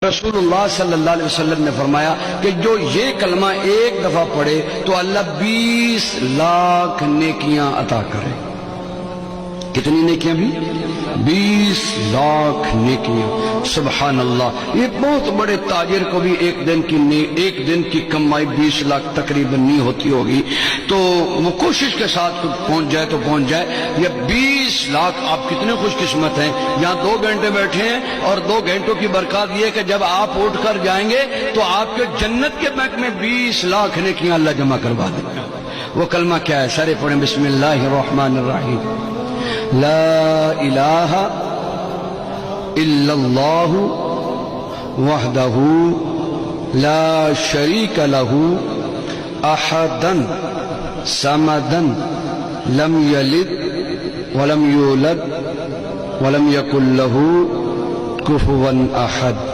رسول اللہ صلی اللہ علیہ وسلم نے فرمایا کہ جو یہ کلمہ ایک دفعہ پڑھے تو اللہ 20 لاکھ نیکیاں عطا کرے. کتنی نیکیاں بھی؟ 20 لاکھ نیکیاں. سبحان اللہ. یہ بہت بڑے تاجر کو بھی ایک دن کی کمائی 20 لاکھ تقریباً نہیں ہوتی ہوگی، تو وہ کوشش کے ساتھ پہنچ جائے تو پہنچ جائے. یہ 20 لاکھ، آپ کتنے خوش قسمت ہیں. یہاں 2 گھنٹے بیٹھے ہیں اور 2 گھنٹوں کی برکات یہ کہ جب آپ اٹھ کر جائیں گے تو آپ کے جنت کے بینک میں 20 لاکھ نیکیاں اللہ جمع کروا دے گا. وہ کلمہ کیا ہے؟ سارے پڑھیں. بسم اللہ الرحمن الرحیم. لا الہ الا اللہ وحدہ لا شریک لہ احدا صمدا لم یلد ولم یولد ولم یکن لہ کفوا احد.